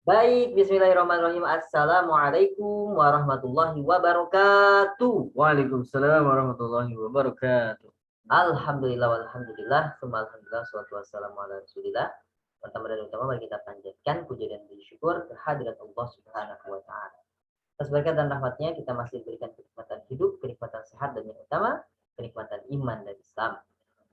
Baik, bismillahirrahmanirrahim. Assalamualaikum warahmatullahi wabarakatuh. Waalaikumsalam warahmatullahi wabarakatuh. Alhamdulillah, walhamdulillah, summa alhamdulillah, salatu wassalamu ala rasulillah. Pertama dan utama mari kita panjatkan puja dan bersyukur kehadirat Allah Subhanahu wa taala. Atas berkat dan rahmatnya kita masih diberikan kenikmatan hidup, kenikmatan sehat dan yang utama kenikmatan iman dan Islam.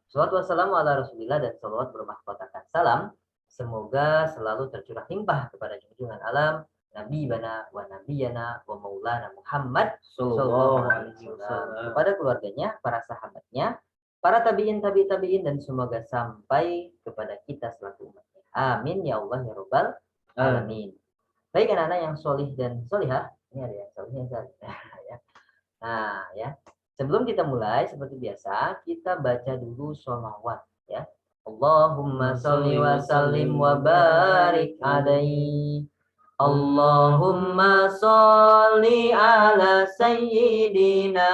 Salatu wassalamu ala rasulillah dan salawat bermahkotakan salam. Semoga selalu tercurah limpah kepada junjungan alam Nabi bana wa nabiyana wa maulana Muhammad sallallahu alaihi wasallam, kepada keluarganya, para sahabatnya, para tabiin tabiin dan semoga sampai kepada kita selaku umatnya. Amin ya Allah ya rabbal alamin. Baik anak-anak yang solih dan solihah, ini ada yang solih yang solih. Ya. Nah ya, sebelum kita mulai seperti biasa kita baca dulu sholawat ya. Allahumma sholli wa sallim wa barik alaihi. Allahumma sholli ala sayyidina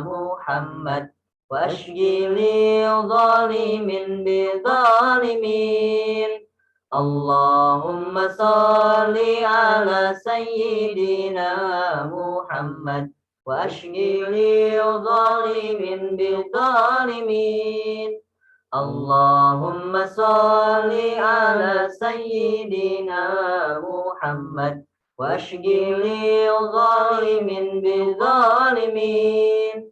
Muhammad wa ashghili zalimin bi zalimin. Allahumma sholli ala sayyidina Muhammad wa ashghili zalimin bi zalimin. Allahumma sholli ala sayyidina Muhammad wa ashghili zalimin bi zalimin.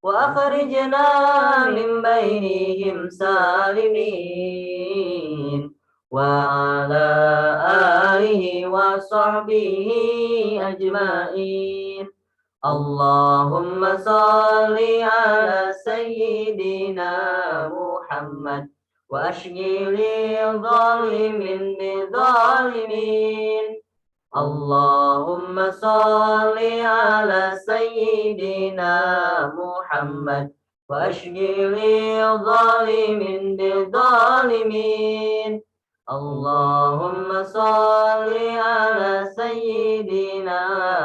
Wa akhrijna min bainihim salimin. Wa ala alihi wa sahbihi ajma'in. Allahumma sholli ala sayyidina Muhammad wa ashghili zalimin bi zalimin. Allahumma sholli ala sayyidina Muhammad wa ashghili zalimin bi zalimin. Allahumma sholli ala sayyidina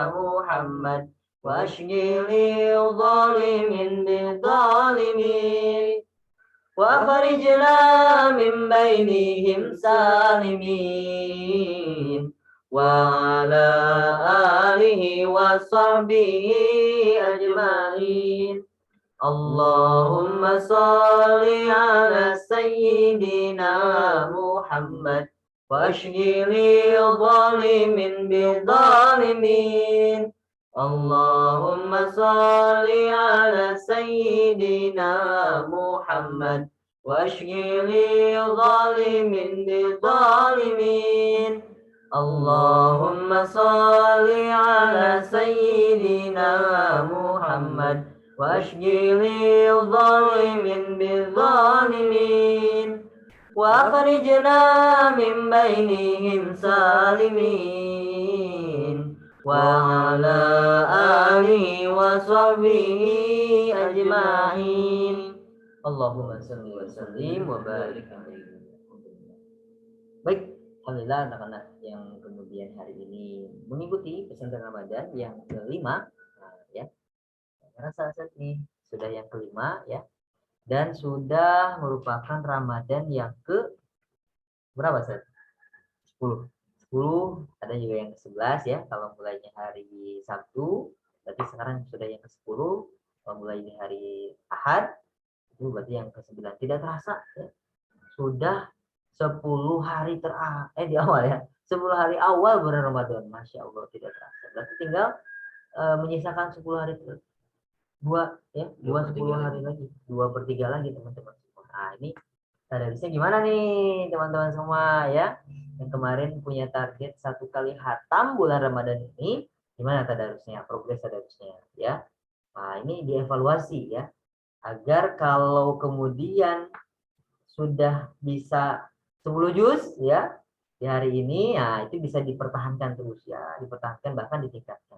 Muhammad wa ashghili zalimin bi zalimin. Wa akhrijna min bainihim salimin. Wa ala alihi wa sahbihi ajma'in. Allahumma sholli ala sayyidina Muhammad wa ashghili zalimin bi zalimin. Allahumma sholli ala sayyidina Muhammad wa ashghili zalimin bi zalimin. Allahumma sholli ala sayyidina Muhammad wa ashghili zalimin bi zalimin. Wa akhrijna min bainihim salimin. Wa ala alihi wa sahbihi ajma'in. Allahumma salli wa sallim wa barik alaihi. Baik, alhamdulillah anak-anak yang kemudian hari ini mengikuti pesantren Ramadan yang kelima, ya. Karena saat ini sudah yang kelima ya, dan sudah merupakan Ramadan yang ke berapa Ustaz? 10. 10, ada juga yang ke-11 ya, kalau mulainya hari Sabtu, berarti sekarang sudah yang ke-10, kalau mulai di hari Ahad, itu berarti yang ke-9. Tidak terasa ya, sudah 10 hari di awal ya, 10 hari awal bulan Ramadan, Masya Allah tidak terasa. Berarti tinggal menyisakan 10 hari dua 10 hari lagi, 2/3 lagi teman-teman. Nah ini tadarusnya gimana nih teman-teman semua ya, yang kemarin punya target 1 kali khatam bulan Ramadan ini, gimana tadarusnya, progres tadarusnya ya. Nah ini dievaluasi ya, agar kalau kemudian sudah bisa 10 juz ya di hari ini, ya itu bisa dipertahankan terus ya, dipertahankan bahkan ditingkatkan.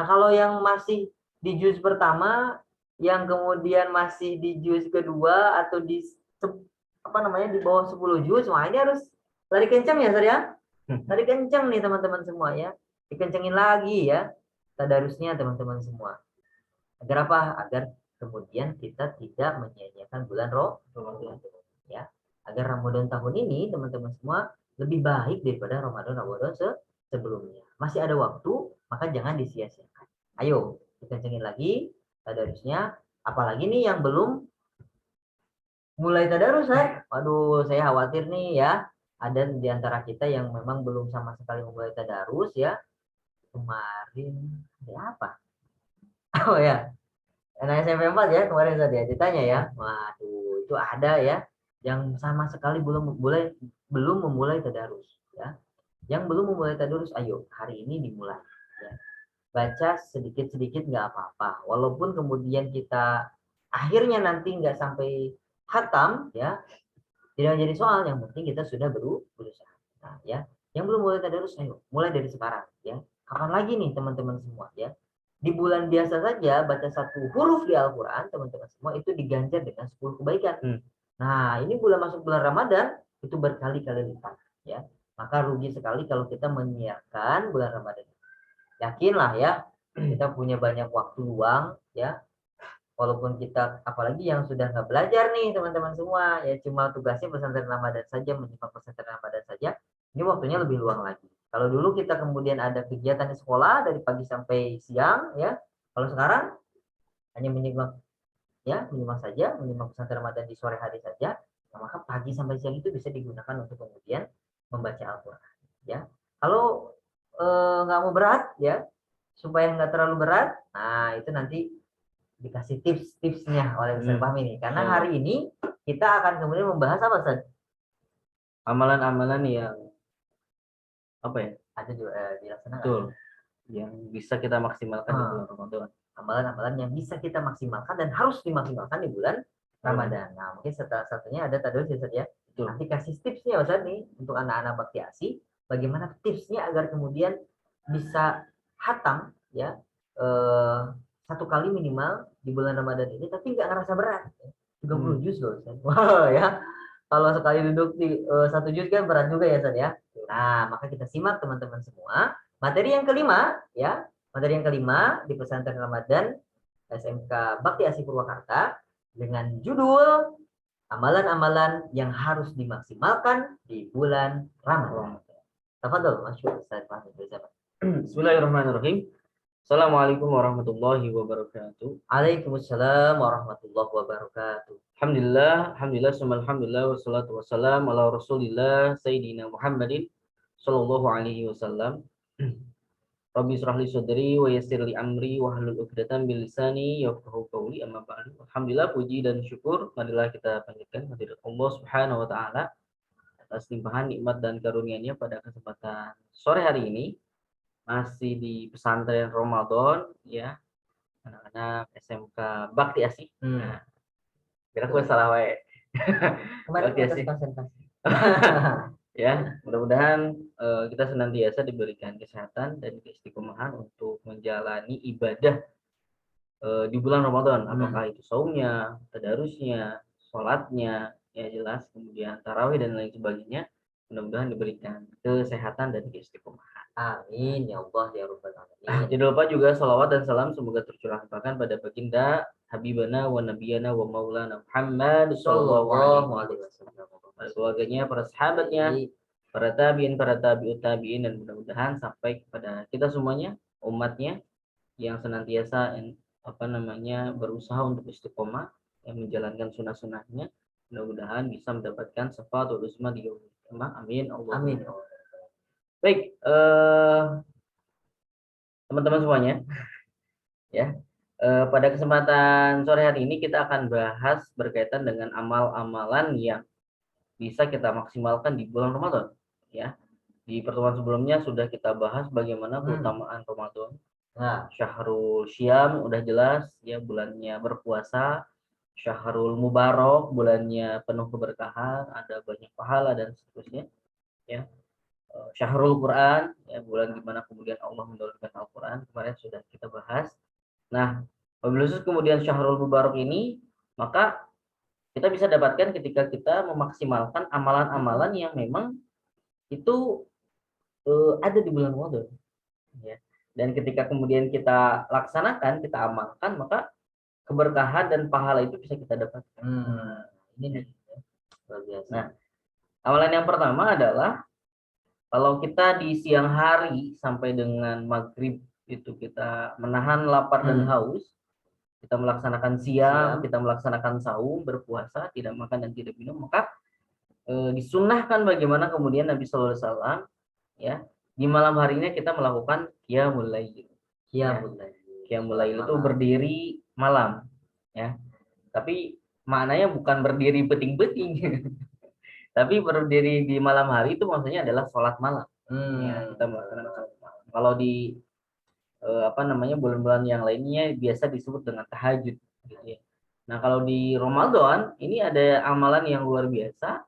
Nah kalau yang masih di juz pertama, yang kemudian masih di juz kedua atau di di bawah 10 juz, wah ini harus lari kencang ya, Sar ya. Lari kencang nih teman-teman semua ya. Dikencengin lagi ya tadarusnya teman-teman semua. Agar apa? Agar kemudian kita tidak menyia-nyiakan bulan Ramadan ya. Agar Ramadan tahun ini teman-teman semua lebih baik daripada Ramadan sebelumnya. Masih ada waktu, maka jangan disia-siakan. Ayo, dikencengin lagi tadarusnya. Apalagi nih yang belum mulai tadarus, waduh, saya khawatir nih ya. Ada di antara kita yang memang belum sama sekali memulai tadarus ya. Kemarin ada apa? Oh ya, anak SMP 4 ya kemarin saya ditanya ya. Waduh, itu ada ya yang sama sekali belum memulai tadarus ya. Yang belum memulai tadarus, ayo hari ini dimulai ya. Baca sedikit-sedikit nggak apa-apa. Walaupun kemudian kita akhirnya nanti nggak sampai khatam ya, tidak jadi soal, yang penting kita sudah berusaha. Nah, ya, yang belum mulai tadarus, ayo mulai dari sekarang ya. Kapan lagi nih teman-teman semua ya? Di bulan biasa saja baca satu huruf di Al-Quran, teman-teman semua itu diganjar dengan 10 kebaikan. Nah, ini bulan masuk bulan Ramadan itu berkali-kali lipat ya. Maka rugi sekali kalau kita menyiapkan bulan Ramadan. Yakinlah ya, kita punya banyak waktu luang ya. Walaupun kita, apalagi yang sudah nggak belajar nih teman-teman semua, ya cuma tugasnya pesantren Ramadan saja, menyimak pesantren Ramadan saja, ini waktunya lebih luang lagi. Kalau dulu kita kemudian ada kegiatan di sekolah dari pagi sampai siang, ya. Kalau sekarang hanya menyimak saja, menyimak pesantren Ramadan di sore hari saja, nah, maka pagi sampai siang itu bisa digunakan untuk kemudian membaca Al-Quran. Ya, kalau nggak mau berat, ya supaya nggak terlalu berat, nah itu nanti dikasih tips-tipsnya oleh Ustaz Fahmi ini. Karena hari ini kita akan kemudian membahas apa, Ustaz? Amalan-amalan yang apa ya? Ada juga dilaksanakan. Betul. Yang bisa kita maksimalkan di bulan Ramadan. Amalan-amalan yang bisa kita maksimalkan dan harus dimaksimalkan di bulan Ramadan. Nah, mungkin setelah satunya ada tadarus ya, Ustaz ya. Betul. Nanti kasih tipsnya Ustaz nih untuk anak-anak Bakti Asi, bagaimana tipsnya agar kemudian bisa hatam ya. Satu kali minimal di bulan Ramadan ini, tapi nggak ngerasa berat. 30 juz loh, wow ya. Kalau sekali duduk di 1 juz kan berat juga ya, San ya. Nah, maka kita simak teman-teman semua. Materi yang kelima ya, materi yang kelima di pesantren Ramadan SMK Bakti Asi Purwakarta dengan judul amalan-amalan yang harus dimaksimalkan di bulan Ramadan. Tafadhol, masyaallah Ustaz Fahmi. Bismillahirrahmanirrahim. Assalamualaikum warahmatullahi wabarakatuh. Waalaikumsalam warahmatullahi wabarakatuh. Alhamdulillah, alhamdulillah, wassalatu wassalam ala Rasulillah Sayyidina Muhammadin sallallahu alaihi wasallam. Rabbi israh li sadri wa yassir li amri wa hlul 'uqdatam min lisani yafqahu qawli, amma ba'du. Alhamdulillah, puji dan syukur marilah kita panjatkan kehadirat Allah Subhanahu wa taala atas limpahan nikmat dan karunia-Nya pada kesempatan sore hari ini. Masih di pesantren Ramadan ya, anak-anak SMK Bakti Asi. Nah, kira gue salah wae. Bakti Asi. Ya, mudah-mudahan kita senantiasa diberikan kesehatan dan keistiqomahan untuk menjalani ibadah di bulan Ramadan. Apakah itu saumnya, tadarusnya, sholatnya, ya jelas, kemudian tarawih dan lain sebagainya. Mudah-mudahan diberikan kesehatan dan keistiqomahan. Amin ya Allah ya Rabbal Alamin. Jangan lupa juga salawat dan salam semoga tercurahkan pada baginda Habibana wa Nabiyana wa Maulana Muhammad sallallahu alaihi wasallam, pada keluarganya, para sahabatnya, para tabiin, para tabiut tabiin, dan mudah-mudahan sampai kepada kita semuanya, umatnya yang senantiasa berusaha untuk istiqomah yang menjalankan sunnah-sunnahnya. Mudah-mudahan bisa mendapatkan syafaatul uzma di yaumil qiyamah. Amin. Amin. Baik, teman-teman semuanya, ya, pada kesempatan sore hari ini kita akan bahas berkaitan dengan amal-amalan yang bisa kita maksimalkan di bulan Ramadan. Ya, di pertemuan sebelumnya sudah kita bahas bagaimana keutamaan Ramadan. Nah, Syahrul Syam udah jelas ya, bulannya berpuasa. Syahrul Mubarak, bulannya penuh keberkahan, ada banyak pahala dan seterusnya. Ya. Syahrul Quran, ya, bulan dimana kemudian Allah menurunkan Al-Quran, kemarin sudah kita bahas. Nah, khusus kemudian Syahrul Mubarak ini, maka kita bisa dapatkan ketika kita memaksimalkan amalan-amalan yang memang itu ada di bulan Ramadan, ya. Dan ketika kemudian kita laksanakan, kita amalkan, maka keberkahan dan pahala itu bisa kita dapatkan. Ini luar biasa. Nah, amalan yang pertama adalah Kalau kita di siang hari sampai dengan maghrib itu kita menahan lapar dan haus, kita melaksanakan siam, kita melaksanakan saum, berpuasa, tidak makan dan tidak minum, maka disunnahkan bagaimana kemudian Nabi Shallallahu Alaihi Wasallam ya di malam harinya kita melakukan qiyamul lail. Qiyamul lail itu berdiri malam, ya. Tapi maknanya bukan berdiri peting-peting, tapi berdiri di malam hari itu maksudnya adalah sholat malam. Ya, kita melaksanakan sholat malam. Kalau di bulan-bulan yang lainnya biasa disebut dengan tahajud, gitu ya. Nah kalau di Ramadan ini ada amalan yang luar biasa,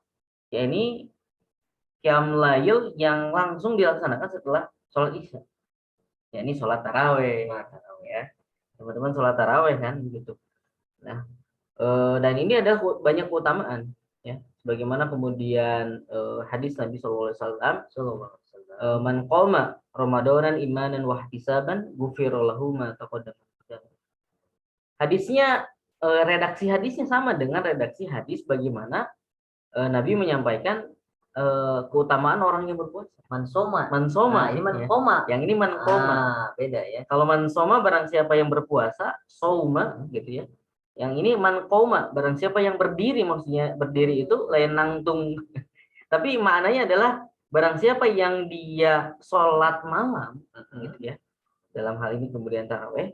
ya ini qiyamul lail yang langsung dilaksanakan setelah sholat isya. Ya ini sholat taraweh, ya. Teman-teman sholat taraweh kan begitu. Nah, dan ini ada banyak keutamaan, ya. Sebagaimana kemudian hadis Nabi Shallallahu Alaihi Wasallam, man qoma Ramadanan imanan wa ihtisaban ghufira lahu ma taqaddama. Hadisnya redaksi hadisnya sama dengan redaksi hadis bagaimana Nabi menyampaikan keutamaan orang yang berpuasa. Mansoma. Nah, ini mankoma. Yang ini mankoma. Beda ya. Kalau mansoma barang siapa yang berpuasa, sauma gitu ya. Yang ini mankoma barang siapa yang berdiri, maksudnya berdiri itu lain nangtung. Tapi maknanya adalah barang siapa yang dia sholat malam gitu ya. Dalam hal ini kemudian taraweh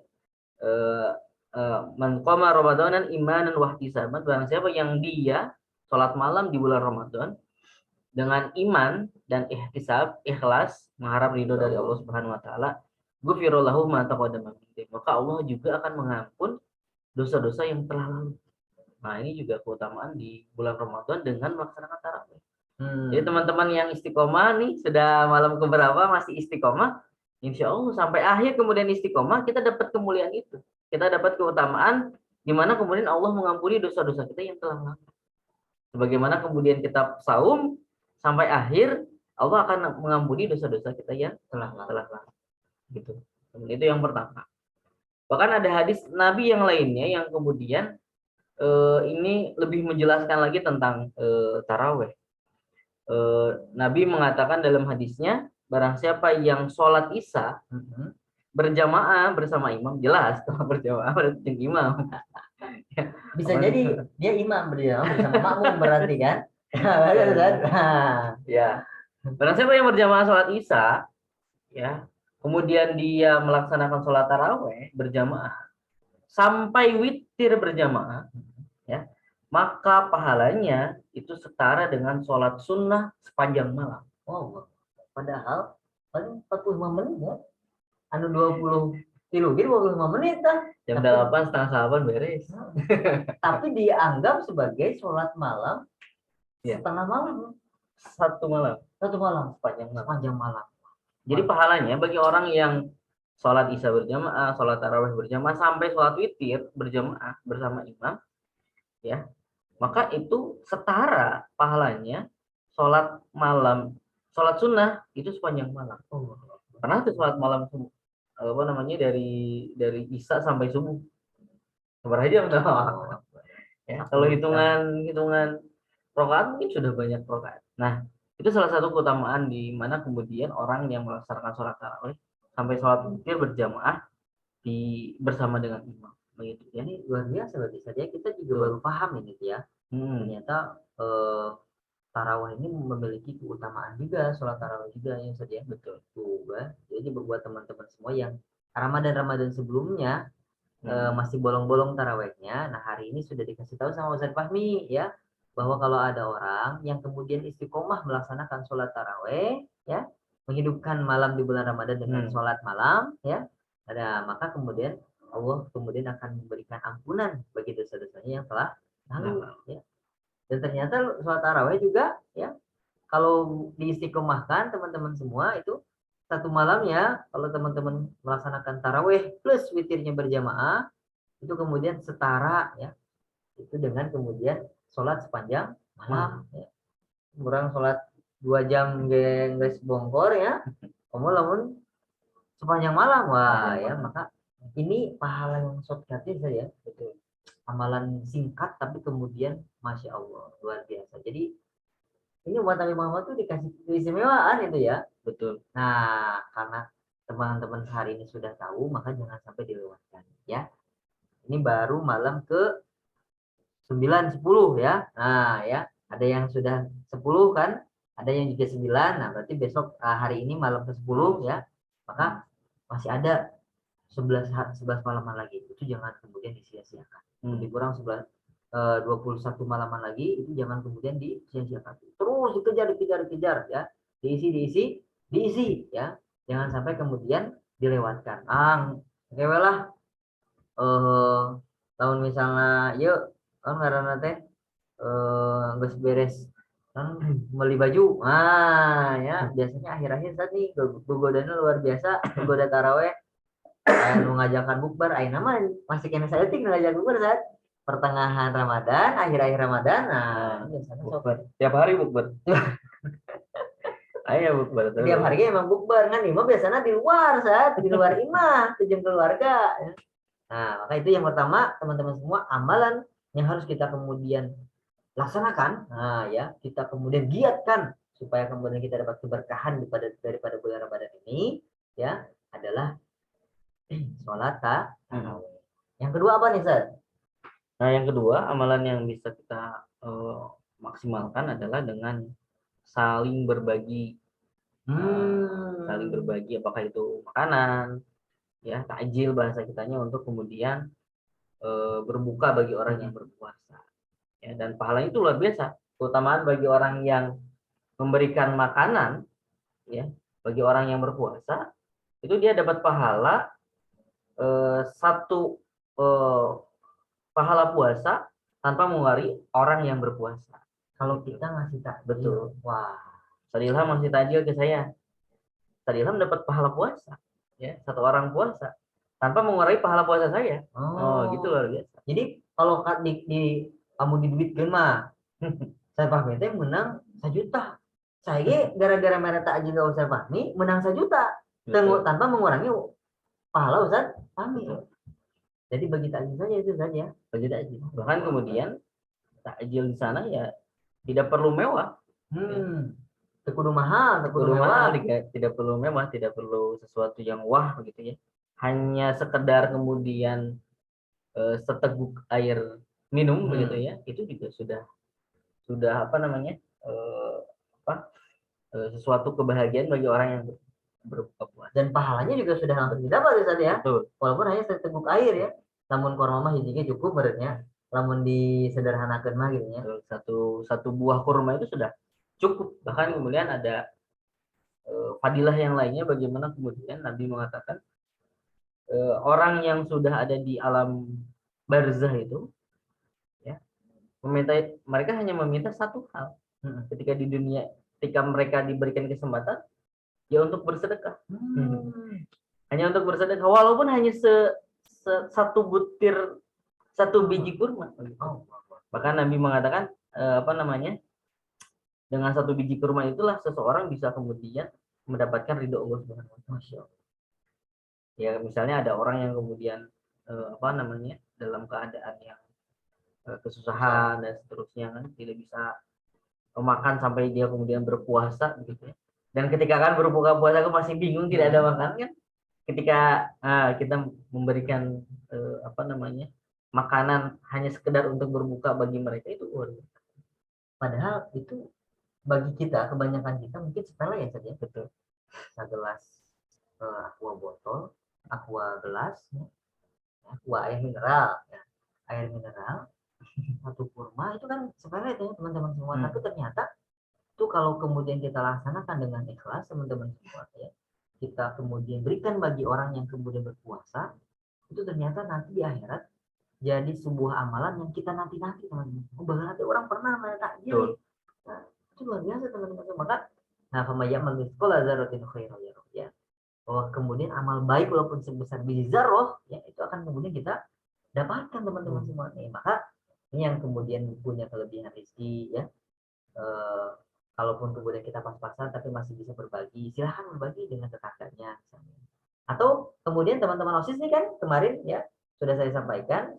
man qama ramadanan imanan wa ihtisaban, barang siapa yang dia sholat malam di bulan Ramadan dengan iman dan ihtisab, ikhlas, mengharap ridho dari Allah Subhanahu wa taala, ghufira lahu ma taqaddama min dzambi, maka Allah juga akan mengampun dosa-dosa yang telah lalu. Nah, ini juga keutamaan di bulan Ramadan dengan melaksanakan tarawih. Jadi teman-teman yang istiqomah nih, sudah malam keberapa masih istiqomah, insya Allah sampai akhir kemudian istiqomah, kita dapat kemuliaan itu. Kita dapat keutamaan di mana kemudian Allah mengampuni dosa-dosa kita yang telah lalu. Sebagaimana kemudian kita saum sampai akhir, Allah akan mengampuni dosa-dosa kita yang telah lalu. Gitu. Itu yang pertama. Bahkan ada hadis Nabi yang lainnya yang kemudian ini lebih menjelaskan lagi tentang taraweh. Nabi mengatakan dalam hadisnya, barang siapa yang sholat isya berjamaah bersama imam, jelas kalau berjamaah berarti imam. Bisa jadi dia imam berjamaah bersama makmum berarti kan? Ya. Barang siapa yang berjamaah sholat isya, ya, kemudian dia melaksanakan sholat taraweh berjamaah sampai witir berjamaah, ya, maka pahalanya itu setara dengan sholat sunnah sepanjang malam. Oh, padahal paling 45 menit ya. Anu 20 menit kan. Jam 8 setengah 8 beres. Tapi dianggap sebagai sholat malam setengah malam. Satu malam sepanjang malam. Jadi pahalanya bagi orang yang sholat isya berjamaah, sholat tarawih berjamaah, sampai sholat witir berjamaah bersama imam, ya, maka itu setara pahalanya sholat malam, sholat sunnah itu sepanjang malam. Karena itu sholat malam dari isya sampai subuh. Berapa jam tuh? Ya, kalau hitungan rakaat mungkin sudah banyak rakaat. Nah, itu salah satu keutamaan di mana kemudian orang yang melaksanakan sholat tarawih sampai sholat witir berjamaah bersama dengan imam. Begitu. Jadi luar biasa berarti saja kita juga baru paham ini ya. Ternyata tarawih ini memiliki keutamaan juga, sholat tarawih juga yang saja. Betul. Jadi buat teman-teman semua yang Ramadan sebelumnya masih bolong-bolong tarawihnya, nah hari ini sudah dikasih tahu sama Ustaz Fahmi ya, bahwa kalau ada orang yang kemudian istiqomah melaksanakan sholat tarawih, ya, menghidupkan malam di bulan Ramadan dengan sholat malam, ya, maka kemudian Allah kemudian akan memberikan ampunan bagi dosa-dosanya yang telah lalu, ya. Dan ternyata sholat tarawih juga, ya, kalau diistiqomahkan teman-teman semua itu satu malamnya, kalau teman-teman melaksanakan tarawih plus witirnya berjamaah, itu kemudian setara, ya, itu dengan kemudian sholat sepanjang malam, ya. Kurang sholat 2 jam guys bongkor, ya, kamu lamun sepanjang malam, wah, ya, maka ini pahala yang shortcutnya saja, betul. Amalan singkat tapi kemudian masya Allah luar biasa. Jadi ini buat Nabi Muhammad tuh dikasih keistimewaan itu ya. Betul. Nah, karena teman-teman hari ini sudah tahu, maka jangan sampai dilewatkan ya. Ini baru malam ke 9, 10 ya. Nah, ya, ada yang sudah 10 kan, ada yang juga 9. Nah, berarti besok hari ini malam ke 10 ya. Maka masih ada 11 malaman lagi. Itu jangan kemudian disia-siakan. Lebih kurang 21 malaman lagi, itu jangan kemudian disia-siakan. Terus dikejar ya. Diisi ya. Jangan sampai kemudian dilewatkan. Oke lah. Tahun misalnya yuk kan karena teh nggak beres kan beli baju ya biasanya akhir-akhir saat nih gogodanya luar biasa, gogoda taraweh anu ngajakan bukber nama masih kena saya ting ngajak bukber saat pertengahan Ramadan, akhir-akhir Ramadan. Nah, biasanya bukber tiap hari bukber. Ayo bukber tiap hari emang bukber kan imah biasanya di luar saat di luar imah tujuan keluarga. Nah, maka itu yang pertama, teman-teman semua, amalan yang harus kita kemudian laksanakan. Nah, ya, kita kemudian giatkan supaya kemudian kita dapat keberkahan daripada bulan Ramadan ini, ya, adalah sholat tarawih. Yang kedua apa nih, Sir? Nah, yang kedua, amalan yang bisa kita maksimalkan adalah dengan saling berbagi. Saling berbagi, apakah itu makanan, ya takjil bahasa kitanya, untuk kemudian berbuka bagi orang yang berpuasa ya, dan pahalanya itu luar biasa. Keutamaan bagi orang yang memberikan makanan ya bagi orang yang berpuasa, itu dia dapat pahala satu pahala puasa tanpa mengurangi orang yang berpuasa. Kalau kita ngasih takjil, betul. Wah, Ustaz Ilham ngasih takjil ke saya, Ustaz Ilham dapat pahala puasa ya, satu orang puasa tanpa mengurangi pahala puasa saya. Gitu luar biasa. Jadi kalau di kamu diduitkan mah saya Fahmi teh menang 1 juta. Saya gara-gara merek takjil Ustaz Fahmi menang 1 juta. Tanpa mengurangi pahala Ustaz Fahmi. Jadi bagi takjil saja itu saja. Bagi takjil. Bahkan kemudian takjil di sana ya tidak perlu mewah. Kudu mahal, tidak perlu mewah, tidak perlu sesuatu yang wah begitu ya. Hanya sekedar kemudian seteguk air minum begitu ya, itu juga sudah apa namanya sesuatu kebahagiaan bagi orang yang berbuka puasa. Dan pahalanya juga sudah hampir didapat ya. Betul. Walaupun hanya seteguk air ya. Namun kurma hijinya cukup berarti. Namun disederhanakan mah gitu ya. Satu buah kurma itu sudah cukup. Bahkan kemudian ada fadilah yang lainnya, bagaimana kemudian Nabi mengatakan orang yang sudah ada di alam barzah itu ya, mereka hanya meminta satu hal ketika di dunia, ketika mereka diberikan kesempatan ya untuk bersedekah. Hanya untuk bersedekah, walaupun hanya satu butir, satu biji kurma. Bahkan Nabi mengatakan dengan satu biji kurma itulah seseorang bisa kemudian mendapatkan ridho Allah Subhanahu wa Ta'ala. Ya misalnya ada orang yang kemudian dalam keadaan yang kesusahan dan seterusnya kan, tidak bisa makan sampai dia kemudian berpuasa begitu ya. Dan ketika kan berbuka puasa aku masih bingung tidak ada makan kan. Ketika kita memberikan makanan hanya sekedar untuk berbuka bagi mereka, itu padahal itu bagi kita, kebanyakan kita mungkin sepele ya saja. Betul. Segelas aqua botol, aqua gelas, aqua air mineral, ya. Air mineral, satu kurma itu kan sepele itu ya teman-teman semua. Tapi ternyata itu kalau kemudian kita laksanakan dengan ikhlas teman-teman semua ya, kita kemudian berikan bagi orang yang kemudian berpuasa, itu ternyata nanti di akhirat jadi sebuah amalan yang kita nanti-nanti teman-teman. Bahkan nanti orang pernah takjil. Nah, itu luar biasa teman-teman. Maka famayyamal mithqala dzarratin khairan yarah ya. Bahwa kemudian amal baik walaupun sebesar biji zarrah ya, itu akan kemudian kita dapatkan teman-teman semua. Maka ini yang kemudian punya kelebihan rezeki ya. Kalaupun kemudian kita pas-pasan tapi masih bisa berbagi, silahkan berbagi dengan tetangganya misalnya. Atau kemudian teman-teman OSIS nih kan kemarin ya sudah saya sampaikan,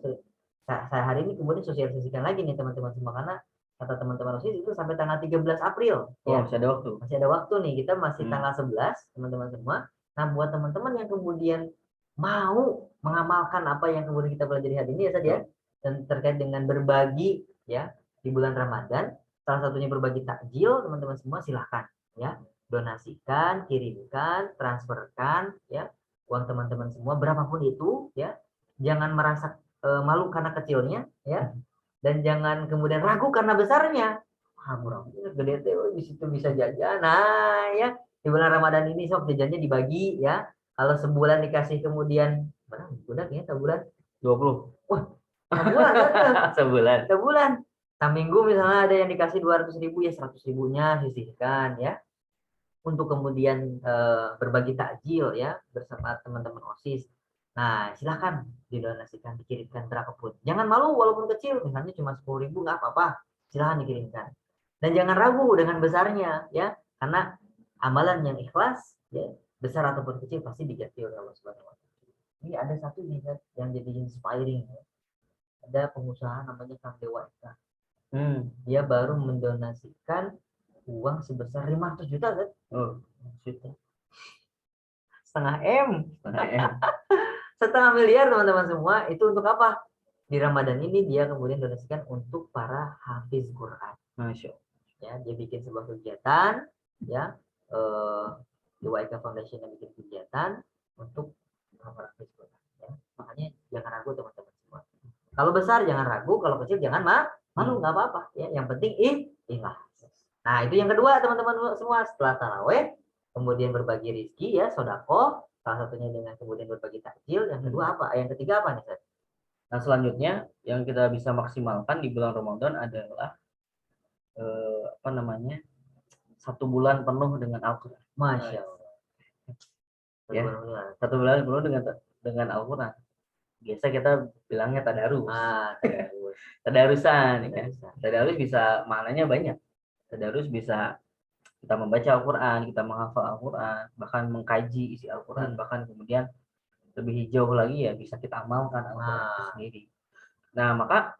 saya hari ini kemudian sosialisasikan lagi nih teman-teman semua, karena kata teman-teman OSIS itu sampai tanggal 13 April. Oh, Ya. masih ada waktu. Masih ada waktu nih, kita masih Hmm. tanggal 11, teman-teman semua. Nah, buat teman-teman yang kemudian mau mengamalkan apa yang kemudian kita pelajari hari ini ya Ustaz ya, dan terkait dengan berbagi ya di bulan Ramadan, salah satunya berbagi takjil, teman-teman semua silahkan ya, donasikan, kirimkan, transferkan ya uang teman-teman semua berapapun itu ya, jangan merasa malu karena kecilnya ya, dan jangan kemudian ragu karena besarnya. Murah gede tuh di situ bisa jajan. Nah ya, di bulan Ramadan ini sok jajannya dibagi ya. Kalau sebulan dikasih kemudian berapa bulan ya, sebulan 20. wah sebulan kan Sebulan. sebulan seminggu misalnya ada yang dikasih 200.000 ya 100.000-nya sisihkan ya untuk kemudian berbagi takjil ya bersama teman-teman OSIS. Nah silahkan didonasikan, dikirimkan berapapun, jangan malu walaupun kecil, misalnya cuma 10.000 nggak apa-apa, silahkan dikirimkan. Dan jangan ragu dengan besarnya ya, karena amalan yang ikhlas ya, besar ataupun kecil pasti diganti oleh Allah Subhanahu wa taala. Ini ada satu nih yang jadi inspiring ya. Ada pengusaha namanya Kang Dewa Eka. Dia baru mendonasikan uang sebesar 500 juta kan? Oh, Juta. Setengah M. Setengah miliar teman-teman semua. Itu untuk apa? Di Ramadan ini dia kemudian donasikan untuk para hafiz Quran. Masya Allah. Ya, dia bikin sebuah kegiatan ya, The Waika Foundation yang bikin kegiatan untuk para hafiz Quran ya. Makanya jangan ragu teman-teman semua. Kalau besar jangan ragu, kalau kecil jangan malu, nggak apa-apa ya. Yang penting ikhlas. Nah, itu yang kedua teman-teman semua, setelah taraweh kemudian berbagi rizki ya, sodako, salah satunya dengan kemudian berbagi takjil. Yang kedua apa? Yang ketiga apa nih, Ustaz? Nah, selanjutnya yang kita bisa maksimalkan di bulan Ramadan adalah apa namanya, 1 bulan penuh dengan Al-Quran. Masya Allah. Ya, 1 bulan penuh dengan Al-Quran. Biasa kita bilangnya tadarus. Tadarus. Tadarusan ya. Tadarus bisa maknanya banyak. Tadarus bisa kita membaca Al-Quran, kita menghafal Al-Quran, bahkan mengkaji isi Al-Quran, bahkan kemudian lebih jauh lagi ya bisa kita amalkan Al-Quran itu sendiri. Nah, maka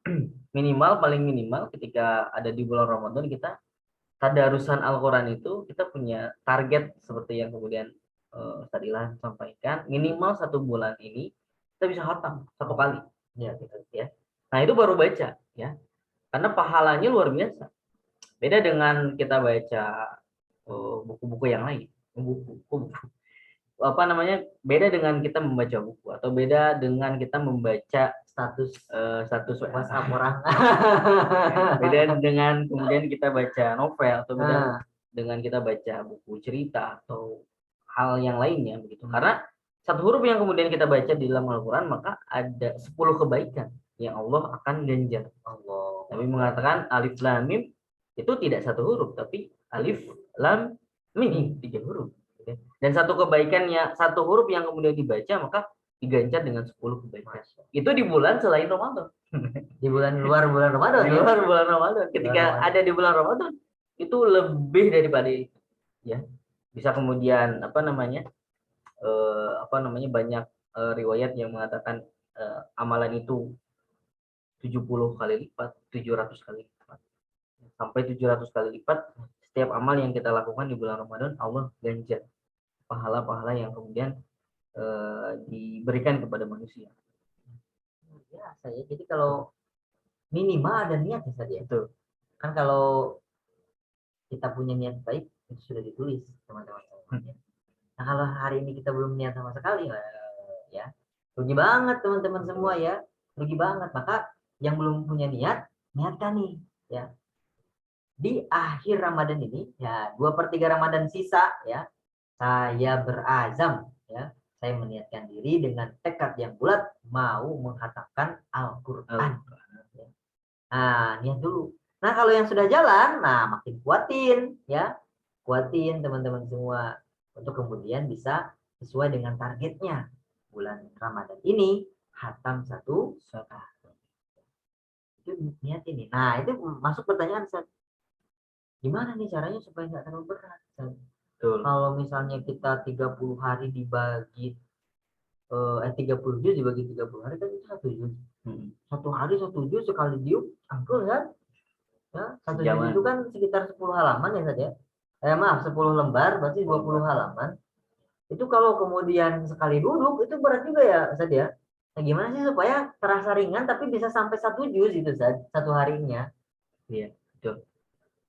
paling minimal ketika ada di bulan Ramadan kita tadarusan Al-Quran itu kita punya target seperti yang kemudian tadi Ilham sampaikan, minimal 1 bulan ini kita bisa khatam 1 kali ya, gitu ya. Nah, itu baru baca ya, karena pahalanya luar biasa. Beda dengan kita baca buku-buku yang lain, buku apa namanya, beda dengan kita membaca buku atau beda dengan kita membaca status WhatsApp orang. Beda dengan kemudian kita baca novel atau beda dengan kita baca buku cerita atau hal yang lainnya begitu. Karena satu huruf yang kemudian kita baca di dalam Al-Quran maka ada 10 kebaikan yang Allah akan ganjar. Allah. Nabi mengatakan alif lam mim itu tidak 1 huruf tapi alif lam mim 3 huruf. Dan 1 kebaikannya 1 huruf yang kemudian dibaca maka diganjar dengan 10 kebaikan. Itu di bulan selain Ramadan. Di luar bulan Ramadan. Di luar bulan Ramadan. Ketika ada di bulan Ramadan itu lebih daripada itu. Ya. Bisa kemudian banyak riwayat yang mengatakan amalan itu 70 kali lipat, 700 kali lipat. Sampai 700 kali lipat setiap amal yang kita lakukan di bulan Ramadan Allah ganjar pahala-pahala yang kemudian diberikan kepada manusia. Ya, jadi kalau minimal ada niat ya saja. Itu kan kalau kita punya niat baik itu sudah ditulis teman-teman. Nah kalau hari ini kita belum niat sama sekali ya rugi banget teman-teman semua ya, rugi banget. Maka yang belum punya niat, niatkan nih ya di akhir Ramadan ini ya, 2/3 Ramadan sisa ya, saya berazam ya, saya meniatkan diri dengan tekad yang bulat mau mengkhatamkan Al-Quran. Nah, niat dulu. Nah, kalau yang sudah jalan, nah makin kuatin ya. Kuatin teman-teman semua untuk kemudian bisa sesuai dengan targetnya. Bulan Ramadan ini khatam 1 surat. Itu niat ini. Nah, itu masuk pertanyaan, gimana nih caranya supaya nggak terlalu berat? Kalau misalnya kita 30 hari dibagi 30 juz dibagi 30 hari kan itu 1 juz. 1 hari 1 juz sekali diuk angkel kan? Ya, satu juz Sejaman. itu kan sekitar 10 halaman ya Ustaz ya. Maaf, 10 lembar berarti 20 halaman. Itu kalau kemudian sekali duduk itu berat juga ya Ustaz ya. Nah, gimana sih supaya terasa ringan tapi bisa sampai 1 juz itu Ustaz, satu harinya. Iya, betul.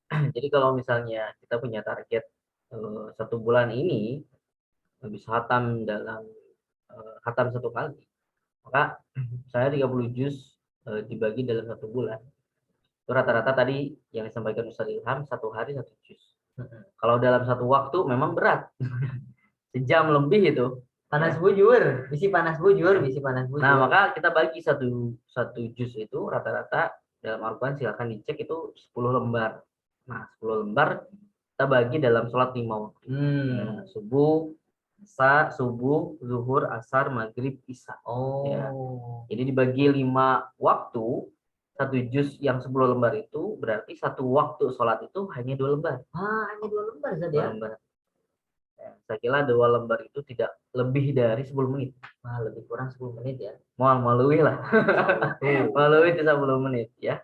Jadi kalau misalnya kita punya target 1 bulan ini bisa khatam dalam khatam 1 kali, maka saya 30 juz dibagi dalam 1 bulan. Itu rata-rata tadi yang disampaikan Ustaz Ilham 1 hari 1 juz. Kalau dalam satu waktu memang berat. Sejam lebih itu. Panas bujur, bisi panas bujur, bisi panas bujur. Nah, maka kita bagi satu juz itu rata-rata dalam Al-Quran silakan dicek itu 10 lembar. Nah, 10 lembar kita bagi dalam sholat 5 waktu. Nah, subuh, zuhur, asar, maghrib, isya. Ya. Jadi dibagi 5 waktu, 1 juz yang 10 lembar itu berarti 1 waktu sholat itu hanya 2 lembar. Hanya 2 lembar saja. 2 lembar. Ya, saya kira 2 lembar itu tidak lebih dari 10 menit. Lebih kurang 10 menit ya. Mau lebih lah. Mau lebih 10 menit ya.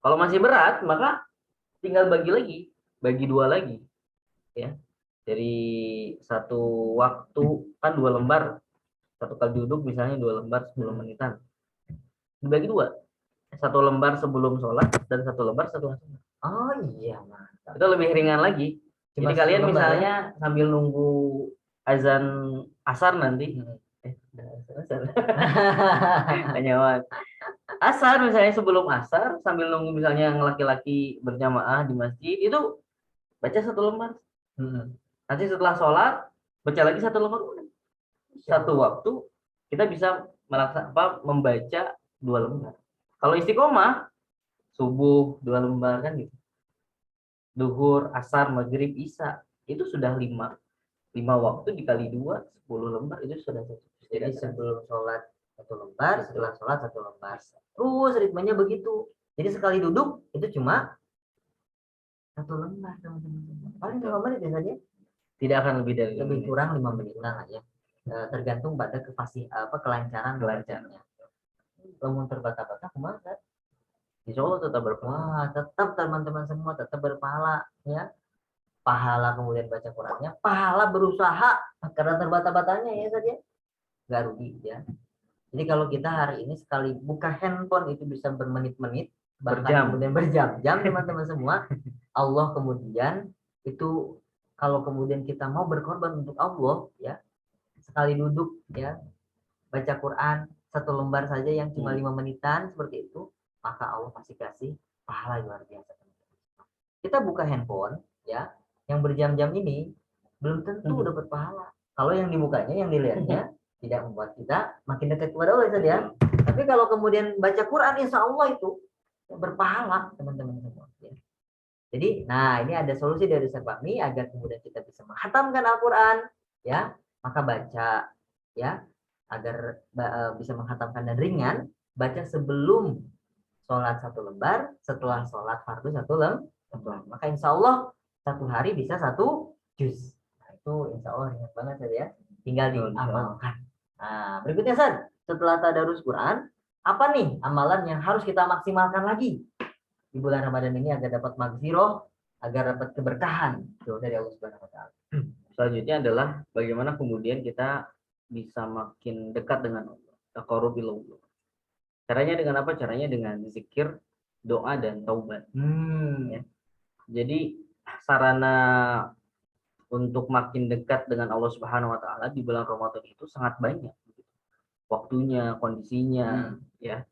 Kalau masih berat maka tinggal bagi 2 lagi ya. Dari satu waktu kan 2 lembar, satu kali duduk misalnya 2 lembar 10 menitan, dibagi 2, 1 lembar sebelum sholat dan 1 lembar setelah sholat. Oh iya mantap. Itu lebih ringan lagi. Cuma jadi kalian 1 lembar, misalnya sambil nunggu azan asar nanti hanya asar misalnya, sebelum asar sambil nunggu misalnya yang laki-laki berjamaah di masjid itu baca 1 lembar. Nanti setelah sholat baca lagi 1 lembar. Satu waktu kita bisa membaca 2 lembar. Kalau istiqomah subuh 2 lembar kan gitu. Duhur, asar, maghrib, isya itu sudah 5 waktu dikali 2 10 lembar itu sudah 1. Jadi sebelum sholat 1 lembar, setelah sholat 1 lembar. Terus ritmenya begitu. Jadi sekali duduk itu cuma 1 lembar teman-teman. Paling 5 menit ya saja. Tidak akan lebih dari lebih kurang 5 menit lah ya. Tergantung pada kelancaran belajarnya. Kalau terbata-bata kemana? Insya Allah tetap berpahala. Tetap teman-teman semua tetap berpahala ya. Pahala kemudian baca Qurannya, pahala berusaha karena terbata-batanya ya saja. Nggak rugi ya. Jadi kalau kita hari ini sekali buka handphone itu bisa bermenit-menit, bahkan kemudian berjam-jam teman-teman semua. Allah kemudian itu kalau kemudian kita mau berkorban untuk Allah ya, sekali duduk ya baca Quran 1 lembar saja yang cuma 5 menitan seperti itu, maka Allah pasti kasih pahala luar biasa. Kita buka handphone ya yang berjam-jam ini belum tentu dapat pahala. Kalau yang dibukanya, yang dilihatnya tidak membuat kita makin dekat kepada Allah ya. Tapi kalau kemudian baca Quran, insya Allah itu berpahala teman-teman semua. Ya. Jadi, nah ini ada solusi dari Ustaz Fahmi agar kemudian kita bisa menghatamkan Al-Quran, ya, maka baca, ya, agar bisa menghatamkan dan ringan, baca sebelum sholat 1 lembar, setelah sholat fardu 1 lembar. Maka insya Allah 1 hari bisa 1 juz. Nah, itu insya Allah ringan banget ya, tinggal diamalkan. Nah, berikutnya San, setelah tadarus Quran, apa nih amalan yang harus kita maksimalkan lagi di bulan Ramadan ini agar dapat maghfirah, agar dapat keberkahan dari Allah Subhanahu wa taala. Selanjutnya adalah bagaimana kemudian kita bisa makin dekat dengan Allah. Taqarrub ilallah. Caranya dengan apa? Caranya dengan zikir, doa dan taubat. Ya. Jadi sarana untuk makin dekat dengan Allah Subhanahu wa taala di bulan Ramadan itu sangat banyak. Waktunya, kondisinya, ya.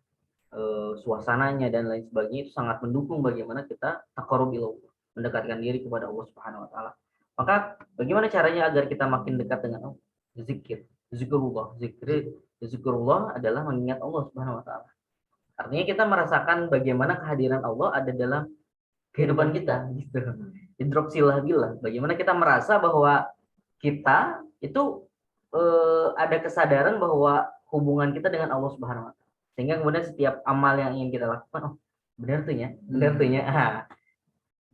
Suasananya dan lain sebagainya itu sangat mendukung bagaimana kita taqarrub ilallah, mendekatkan diri kepada Allah Subhanahu wa taala. Maka bagaimana caranya agar kita makin dekat dengan Allah? Zikrullah adalah mengingat Allah Subhanahu wa taala. Artinya kita merasakan bagaimana kehadiran Allah ada dalam kehidupan kita gitu. Idroksillah billah. Bagaimana kita merasa bahwa kita itu ada kesadaran bahwa hubungan kita dengan Allah Subhanahu wa taala. Sehingga kemudian setiap amal yang ingin kita lakukan, benar tuh ya.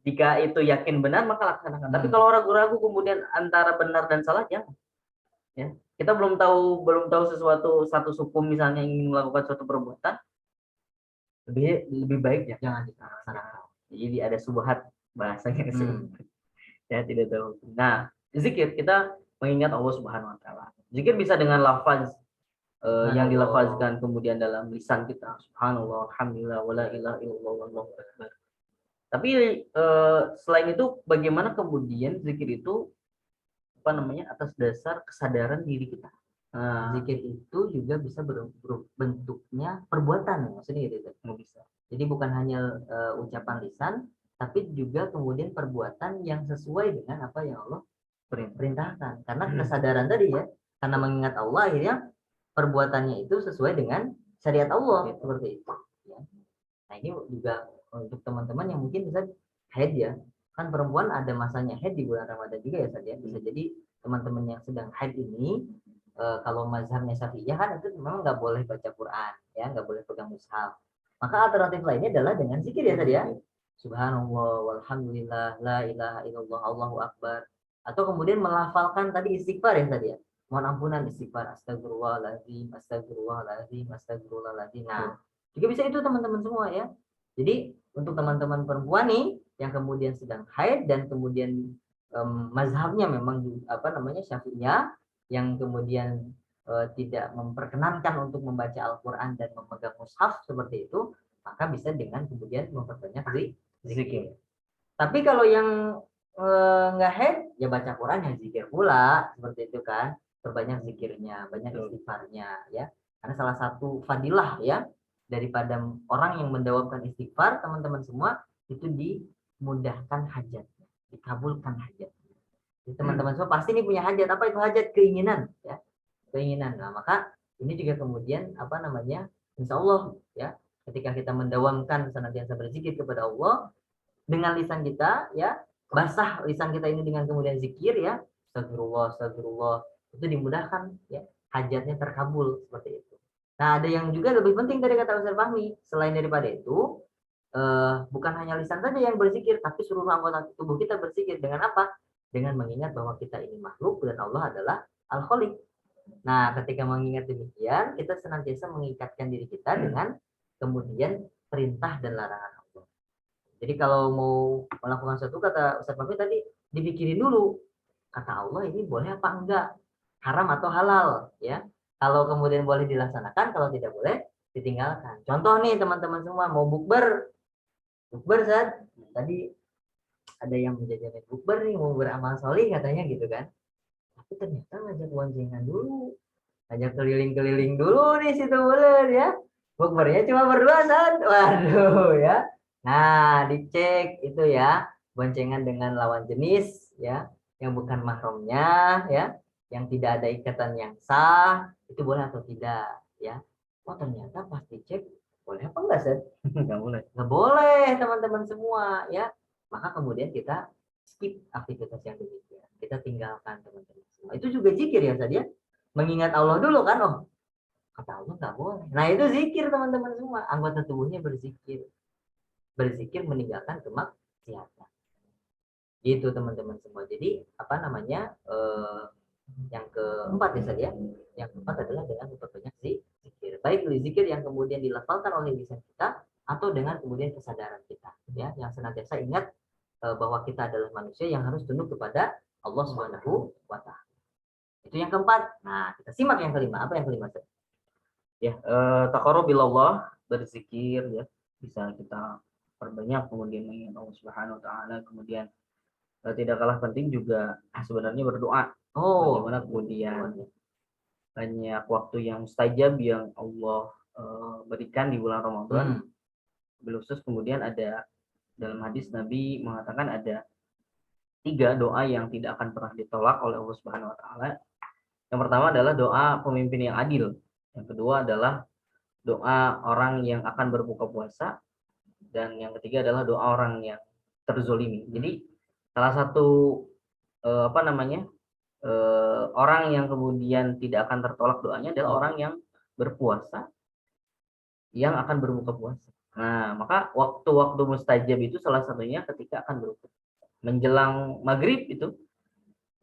Jika itu yakin benar maka laksanakan. Tapi kalau ragu-ragu kemudian antara benar dan salah, jangan. Ya, kita belum tahu satu hukum misalnya ingin melakukan suatu perbuatan, lebih baik ya jangan kita laksanakan. Jadi ada subhat bahasanya Hmm. ya, tidak tahu. Nah, zikir kita mengingat Allah Subhanahu wa taala. Zikir bisa dengan lafaz yang Subhanallah. dilafazkan kemudian dalam lisan kita, subhanallah, alhamdulillah, wala ilaha illallah, wallahu akbar. Tapi selain itu bagaimana kemudian zikir itu apa namanya atas dasar kesadaran diri kita. Nah, Zikir itu juga bisa bentuknya perbuatan, maksudnya gitu. bisa. Jadi bukan hanya ucapan lisan, tapi juga kemudian perbuatan yang sesuai dengan apa yang Allah perintahkan. Karena kesadaran tadi ya, karena mengingat Allah akhirnya perbuatannya itu sesuai dengan syariat Allah seperti itu. Ya. Nah ini juga untuk teman-teman yang mungkin bisa haid ya, kan perempuan ada masanya haid di bulan Ramadan juga ya saja. Bisa jadi teman-teman yang sedang haid ini kalau mazhabnya Syafi'iyah kan itu memang nggak boleh baca Quran ya, nggak boleh pegang mushaf. Maka alternatif lainnya adalah dengan zikir ya tadi ya. Subhanallah walhamdulillah la ilaha illallah Allahu akbar. Atau kemudian melafalkan tadi istighfar ya tadi ya. Mohon ampunan istighfar astagfirullahaladzim, astagfirullahaladzim, astagfirullahaladzim. Nah, juga bisa itu teman-teman semua ya. Jadi untuk teman-teman perempuan nih yang kemudian sedang haid dan kemudian mazhabnya memang apa namanya Syafi'iyah yang kemudian tidak memperkenankan untuk membaca Al-Quran dan memegang mushaf seperti itu, maka bisa dengan kemudian memperbanyak zikir. Tapi kalau yang nggak haid ya baca Quran yang zikir pula seperti itu kan, perbanyak zikirnya, banyak istighfarnya ya. Karena salah satu fadilah ya daripada orang yang mendawamkan istighfar teman-teman semua itu dimudahkan hajatnya, dikabulkan hajatnya. Jadi teman-teman semua pasti ini punya hajat, apa itu hajat? Keinginan ya, keinginan. Nah maka ini juga kemudian apa namanya, insya Allah ya, ketika kita mendawamkan senantiasa berzikir kepada Allah dengan lisan kita ya, basah lisan kita ini dengan kemudian zikir ya, astagfirullah astagfirullah, itu dimudahkan ya, hajatnya terkabul seperti itu. Nah ada yang juga lebih penting dari kata Ustaz Fahmi, selain daripada itu bukan hanya lisan saja yang berzikir, tapi seluruh anggota tubuh kita berzikir. Dengan apa? Dengan mengingat bahwa kita ini makhluk dan Allah adalah Al-Khaliq. Nah, ketika mengingat demikian, kita senantiasa mengikatkan diri kita dengan kemudian perintah dan larangan Allah. Jadi kalau mau melakukan sesuatu, kata Ustaz Fahmi tadi, dipikirin dulu. Kata Allah ini boleh apa enggak? Haram atau halal? Ya. Kalau kemudian boleh dilaksanakan, kalau tidak boleh ditinggalkan. Contoh nih teman-teman semua, mau bukber. Bukber, Zat. Tadi ada yang menjajarin bukber nih, mau beramal solih katanya gitu kan. Tapi ternyata ngajak boncengan dulu. Ngajak keliling-keliling dulu nih situ bulan ya. Bukbernya cuma berdua, Zat. Waduh ya. Nah, dicek itu ya, boncengan dengan lawan jenis ya, yang bukan mahramnya ya, yang tidak ada ikatan yang sah, itu boleh atau tidak ya. Oh, ternyata pas dicek boleh apa enggak, Seth? Nggak boleh. Nggak boleh, teman-teman semua ya. Maka kemudian kita skip aktivitas yang demikian. Kita tinggalkan teman-teman semua. Itu juga zikir ya, Seth ya. Mengingat Allah dulu kan, oh kata Allah nggak boleh. Nah itu zikir teman-teman semua. Anggota tubuhnya berzikir, meninggalkan kemaksiatan. Gitu teman-teman semua. Jadi apa namanya yang keempat ya saja. Yang keempat adalah dengan memperbanyak zikir. Baik zikir yang kemudian dilafalkan oleh lisan kita atau dengan kemudian kesadaran kita. Ya, yang senantiasa ingat bahwa kita adalah manusia yang harus tunduk kepada Allah Subhanahu wa Ta'ala. Itu yang keempat. Nah, kita simak yang kelima. Apa yang kelima? Ya, taqarrub ilallah, berzikir ya, bisa kita perbanyak kemudian mengingat Allah Subhanahu wa taala, kemudian tidak kalah penting juga sebenarnya berdoa. Oh, bagaimana kemudian banyak waktu yang mustajab yang Allah berikan di bulan Ramadan. Khusus kemudian ada dalam hadis Nabi mengatakan ada 3 doa yang tidak akan pernah ditolak oleh Allah Subhanahu wa taala. Yang pertama adalah doa pemimpin yang adil. Yang kedua adalah doa orang yang akan berbuka puasa, dan yang ketiga adalah doa orang yang terzolimi. Jadi salah satu apa namanya orang yang kemudian tidak akan tertolak doanya adalah orang yang berpuasa, yang akan berbuka puasa. Nah, maka waktu-waktu mustajab itu salah satunya ketika akan berbuka. Menjelang maghrib itu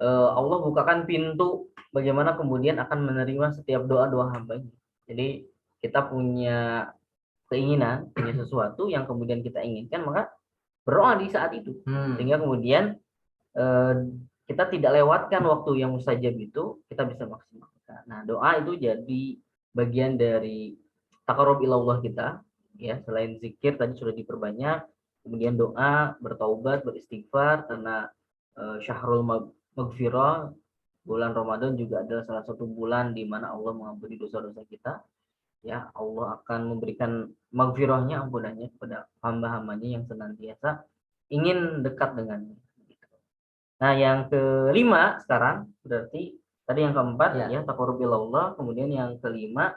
Allah bukakan pintu bagaimana kemudian akan menerima setiap doa-doa hambanya. Jadi kita punya keinginan, punya sesuatu yang kemudian kita inginkan, maka berdoa di saat itu, sehingga kemudian kita tidak lewatkan waktu yang mustajab itu, kita bisa maksimalkan. Nah, doa itu jadi bagian dari taqarrub ilallah kita, ya. Selain zikir tadi sudah diperbanyak, kemudian doa, bertaubat, beristighfar, karena syahrul maghfirah, bulan Ramadan juga adalah salah satu bulan di mana Allah mengampuni dosa-dosa kita. Ya, Allah akan memberikan maghfirahnya, ampunannya kepada hamba-hambanya yang senantiasa ingin dekat dengannya. Nah, yang kelima sekarang berarti tadi yang keempat ya taqarrub ilallah, kemudian yang kelima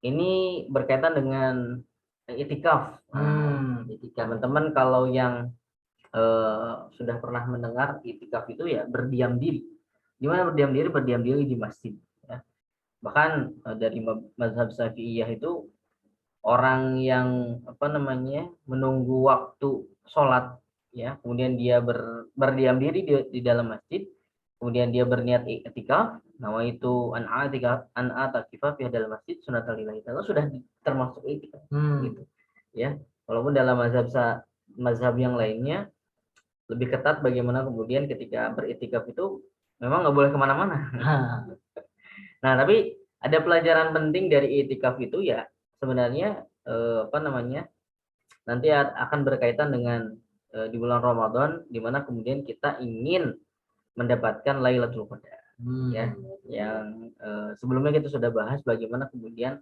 ini berkaitan dengan itikaf. Teman-teman kalau yang sudah pernah mendengar itikaf itu ya berdiam diri. Gimana berdiam diri? Berdiam diri di masjid. Ya. Bahkan dari mazhab Syafi'iyah itu orang yang menunggu waktu sholat, ya, kemudian dia berdiam diri di dalam masjid, kemudian dia berniat i'tikaf, nama itu an a'takifa fi dalam masjid sunnatul lillahi ta'ala, sudah termasuk i'tikaf. Gitu. Ya. Walaupun dalam mazhab yang lainnya lebih ketat bagaimana kemudian ketika beriktikaf itu memang nggak boleh kemana-mana. Nah, tapi ada pelajaran penting dari iktikaf itu ya sebenarnya nanti akan berkaitan dengan di bulan Ramadan, di mana kemudian kita ingin mendapatkan Lailatul Qadar. Ya, yang sebelumnya kita sudah bahas bagaimana kemudian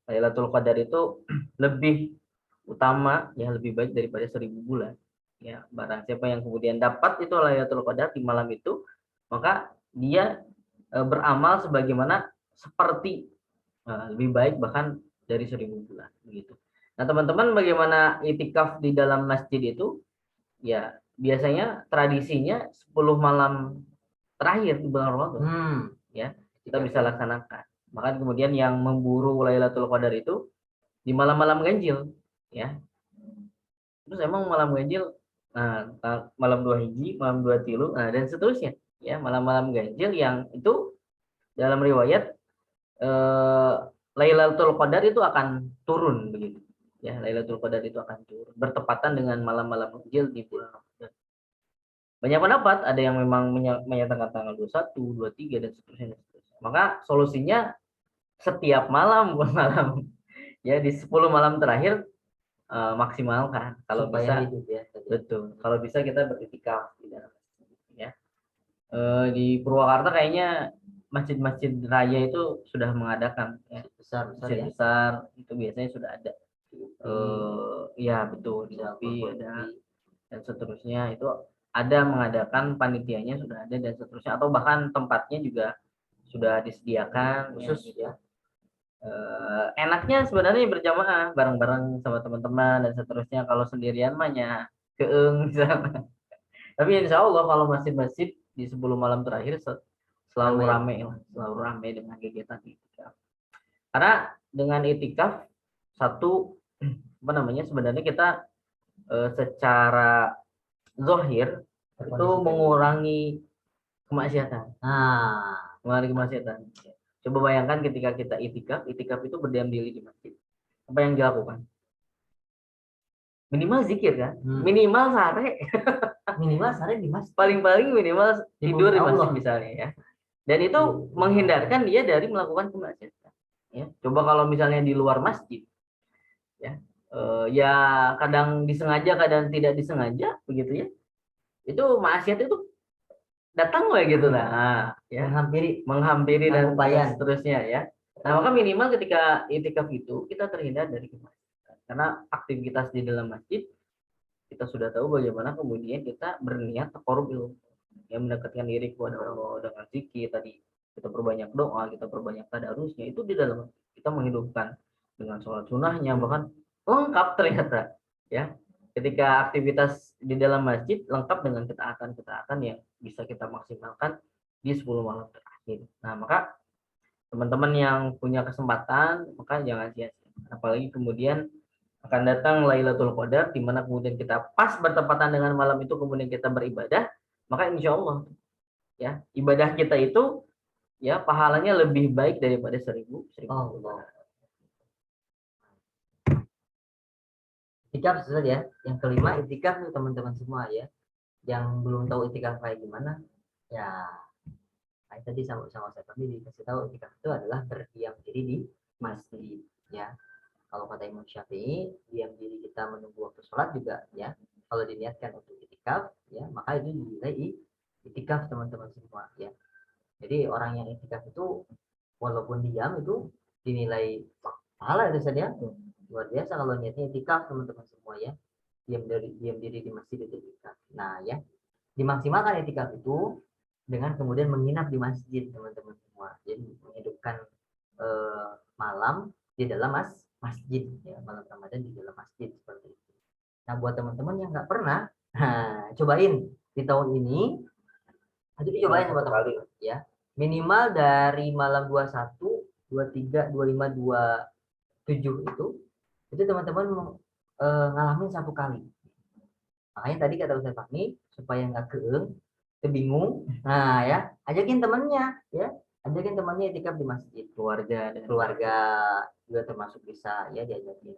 Lailatul Qadar itu lebih utama, ya, lebih baik daripada 1000 bulan. Ya, barang siapa yang kemudian dapat itu Lailatul Qadar di malam itu, maka dia beramal sebagaimana seperti lebih baik bahkan dari 1000 bulan begitu. Nah, teman-teman, bagaimana itikaf di dalam masjid itu? Ya, biasanya tradisinya 10 malam terakhir di bulan Ramadan. Ya, kita bisa laksanakan. Bahkan kemudian yang memburu Lailatul Qadar itu di malam-malam ganjil, ya. Terus emang malam ganjil, malam 2 hiji, malam 2 tilu, dan seterusnya, ya, malam-malam ganjil yang itu dalam riwayat Lailatul Qadar itu akan turun begitu. Ya, Lailatul Qadar itu akan turun bertepatan dengan malam-malam ganjil di bulan Ramadan. Banyak pendapat, ada yang memang menyatakan tanggal 21, 23 dan seterusnya. Maka solusinya setiap malam malam, ya, di 10 malam terakhir maksimalkan kalau bisa hidup, ya. Betul. Kalau bisa kita beriktikaf di dalam masjid, ya. Di Purwakarta kayaknya masjid-masjid raya itu sudah mengadakan, ya. Masjid besar itu biasanya sudah ada. Ya, betul, di Jambi ada dan seterusnya, itu ada mengadakan, panitianya sudah ada dan seterusnya, atau bahkan tempatnya juga sudah disediakan khusus, ya. Enaknya sebenarnya berjamaah bareng-bareng sama teman-teman dan seterusnya. Kalau sendirian mah ya keeng misalnya. Tapi insya Allah kalau masjid-masjid di 10 malam terakhir selalu ramai dengan kegiatan itikaf. Karena dengan itikaf sebenarnya kita secara zahir itu mengurangi kemaksiatan. Mengurangi kemaksiatan. Coba bayangkan ketika kita itikaf itu berdiam diri di masjid. Apa yang dilakukan? Minimal zikir kan? Minimal sare. Minimal sare di masjid. Paling-paling minimal tidur di masjid misalnya, ya. Dan itu menghindarkan dia dari melakukan kemaksiatan. Ya. Coba kalau misalnya di luar masjid, ya, ya kadang disengaja, kadang tidak disengaja, begitu ya. Itu maksiat itu datang gitu, nah, ya, menghampiri dan seterusnya, ya. Nah, maka minimal ketika itikaf itu kita terhindar dari kemaksiatan, karena aktivitas di dalam masjid kita sudah tahu bagaimana kemudian kita berniat taqarrub ilallah, yang mendekatkan diri kepada Allah dengan zikir tadi, kita perbanyak doa, kita perbanyak tadarusnya, itu di dalam kita menghidupkan dengan sholat sunnahnya, bahkan lengkap ternyata, ya. Ketika aktivitas di dalam masjid lengkap dengan ketaatan-ketaatan yang bisa kita maksimalkan di 10 malam terakhir. Nah, maka teman-teman yang punya kesempatan, maka jangan sia-sia. Apalagi kemudian akan datang Lailatul Qadar, di mana kemudian kita pas bertepatan dengan malam itu kemudian kita beribadah, maka insya Allah, ya, ibadah kita itu, ya, pahalanya lebih baik daripada 1000. Itikaf susah ya. Yang kelima itikaf tuh teman-teman semua ya. Yang belum tahu itikaf kayak gimana, ya kayak tadi sama saya kami dikasih tahu itikaf itu adalah berdiam diri di masjid ya. Kalau kata Imam Syafi'i, diam diri kita menunggu waktu sholat juga ya. Kalau diniatkan untuk itikaf ya, maka itu dinilai itikaf teman-teman semua ya. Jadi orang yang itikaf itu walaupun diam itu dinilai pahala itu saja. Luar biasa kalau niatnya itikaf teman-teman semua ya. Diam diri di masjid itu itikaf. Nah ya, dimaksimalkan itikaf itu dengan kemudian menginap di masjid teman-teman semua. Jadi menghidupkan malam di dalam masjid ya, malam Ramadan di dalam masjid seperti itu. Nah buat teman-teman yang nggak pernah, nah, cobain di tahun ini, itu dicobain buat teman-teman ya. Minimal dari malam 21, 23, 25, 27 itu teman-teman ngalamin satu kali. Makanya tadi kata Ustaz Fahmi supaya nggak kebingung, nah ya ajakin temennya ya, ajakin temannya itikaf di masjid, keluarga juga termasuk bisa ya diajakin,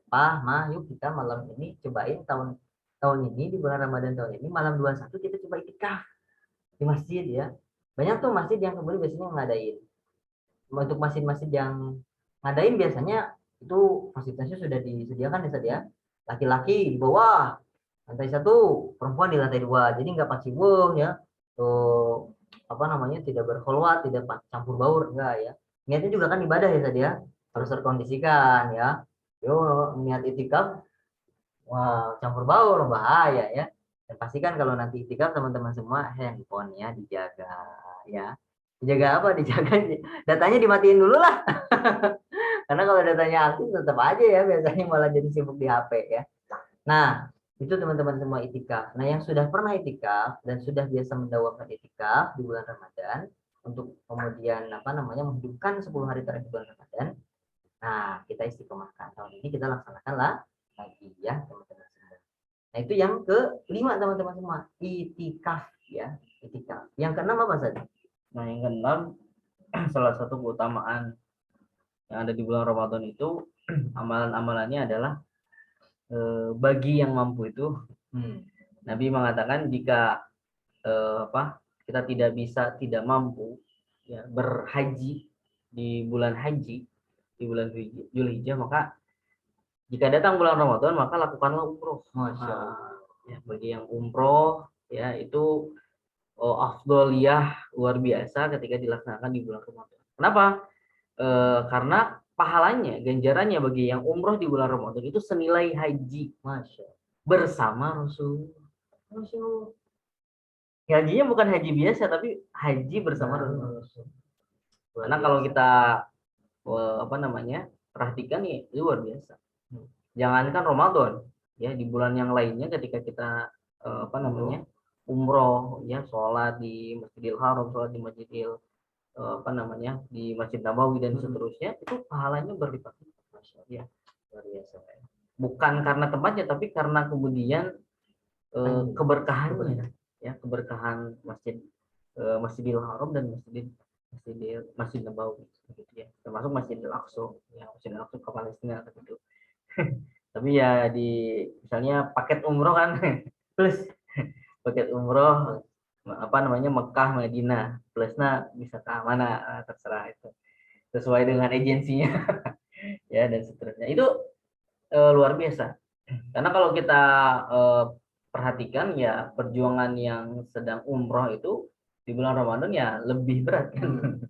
yuk kita malam ini cobain tahun ini di bulan Ramadan tahun ini malam 21 kita coba itikaf di masjid ya. Banyak tuh masjid yang kemudian biasanya ngadain. Untuk masjid-masjid yang ngadain biasanya itu fasilitasnya sudah disediakan ya. Laki-laki di bawah lantai 1, perempuan di lantai 2, jadi nggak paciwung ya. Tuh apa namanya, tidak berkholwat, tidak campur baur, enggak ya. Niatnya juga kan ibadah ya, harus terkondisikan ya. Yo niat itikaf, wah campur baur bahaya ya. Dan pastikan kalau nanti itikaf teman-teman semua handphonenya dijaga ya. Dijaga apa? Dijaga datanya dimatiin dulu lah. Karena kalau datanya aktif tetap aja ya biasanya malah jadi sibuk di HP ya. Nah, itu teman-teman semua itikaf. Nah, yang sudah pernah itikaf dan sudah biasa mendawamkan itikaf di bulan Ramadan untuk kemudian apa namanya menghidupkan 10 hari terakhir bulan Ramadan. Nah, kita istiqomahkan. Tahun ini kita laksanakan lagi ya, teman-teman semua. Nah, itu yang kelima teman-teman semua, itikaf ya, itikaf. Yang keenam apa saja? Nah, yang keenam salah satu keutamaan yang ada di bulan Ramadan itu amalan-amalannya adalah bagi yang mampu itu Nabi mengatakan jika kita tidak mampu ya berhaji di bulan haji di bulan Zulhijjah, maka jika datang bulan Ramadan maka lakukanlah umroh. Masya Allah. Ya, bagi yang umroh ya itu afdoliyah luar biasa ketika dilaksanakan di bulan Ramadan. Kenapa? Karena pahalanya, ganjarannya bagi yang umroh di bulan Ramadan itu senilai haji, Masya Allah. bersama Rasul. Hajinya bukan haji biasa, tapi haji bersama Rasul. Karena kalau kita perhatikan ya luar biasa. Jangankan Ramadan, ya di bulan yang lainnya ketika kita umroh, ya sholat di Masjidil Haram, sholat di Masjidil di Masjid Nabawi dan seterusnya, itu pahalanya berlipat-lipat, ya luar biasa. Bukan karena tempatnya, tapi karena kemudian keberkahannya, ya keberkahan Masjidil Haram dan Masjid Nabawi, gitu ya, termasuk Masjidil Aqsa, ya Masjidil Aqsa ke Palestina gitu. Tapi ya misalnya paket umroh kan plus paket umroh Mekah Madinah plusnya bisa ke mana, terserah itu sesuai dengan agensinya ya dan seterusnya. Itu luar biasa, karena kalau kita perhatikan ya perjuangan yang sedang umroh itu di bulan Ramadan ya lebih berat kan.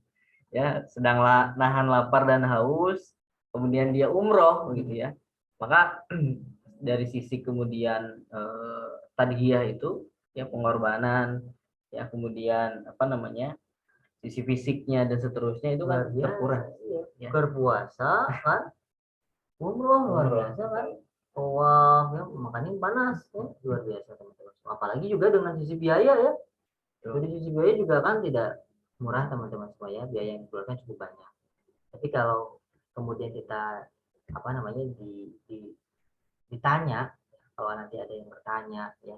Ya sedang nahan lapar dan haus, kemudian dia umroh gitu ya, maka dari sisi kemudian tadhiyah itu ya pengorbanan, ya kemudian sisi fisiknya dan seterusnya itu kan terkuras ya. Berpuasa kan umroh luar biasa kan, wah ya makanya panas ya, luar biasa teman-teman. Apalagi juga dengan sisi biaya ya, dari sisi biaya juga kan tidak murah teman-teman semua ya, biaya yang dikeluarkan cukup banyak. Tapi kalau kemudian kita ditanya, kalau nanti ada yang bertanya ya,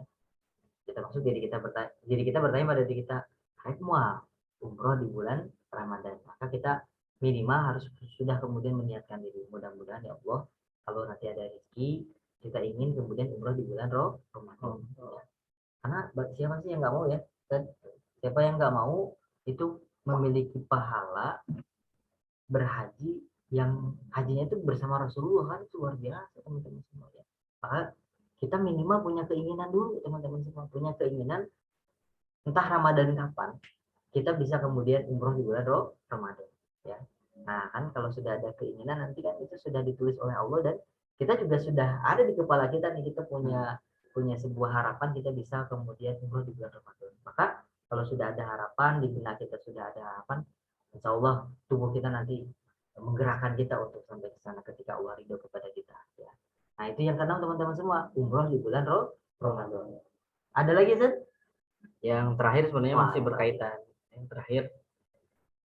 kita maksud diri kita bertanya pada diri kita, semua umroh di bulan Ramadan, maka kita minimal harus sudah kemudian menyiapkan diri. Mudah-mudahan ya Allah, kalau nanti ada rezeki kita ingin kemudian umroh di bulan Ramadan. Ya. Karena siapa sih yang nggak mau ya? Dan siapa yang nggak mau itu memiliki pahala berhaji yang hajinya itu bersama Rasulullah, kan itu luar biasa teman-teman semua ya. Maka kita minimal punya keinginan dulu teman-teman semua, punya keinginan entah Ramadan kapan kita bisa kemudian umroh di bulan Ramadan ya. Nah kan kalau sudah ada keinginan nanti kan itu sudah ditulis oleh Allah dan kita juga sudah ada di kepala kita nih, kita punya sebuah harapan kita bisa kemudian umroh di bulan Ramadan. Maka kalau sudah ada harapan di benak kita, sudah ada harapan, insya Allah tubuh kita nanti menggerakkan kita untuk sampai ke sana ketika Allah ridho kepada kita ya. Nah itu yang keenam teman-teman semua, umroh di bulan Ramadan. Ada lagi Zed? Yang terakhir sebenarnya masih berkaitan. Yang terakhir,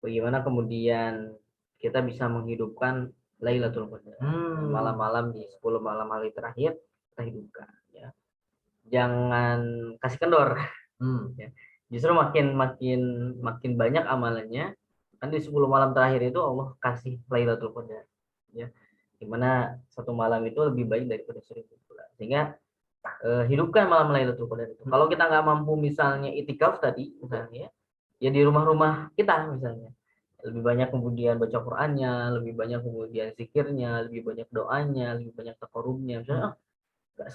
bagaimana kemudian kita bisa menghidupkan Lailatul Qadar. Malam-malam di 10 malam hari terakhir kita hidupkan ya. Jangan kasih kendor. Ya. Justru makin banyak amalannya. Kan di 10 malam terakhir itu Allah kasih Lailatul Qadar. Ya. Dimana satu malam itu lebih baik daripada 1000 bulan. Sehingga hidupkan malam Lailatul Qadar itu. Kalau kita nggak mampu misalnya itikaf tadi misalnya, ya di rumah-rumah kita misalnya. Lebih banyak kemudian baca Qur'annya, lebih banyak kemudian zikirnya, lebih banyak doanya, lebih banyak takarubnya. Misalnya nggak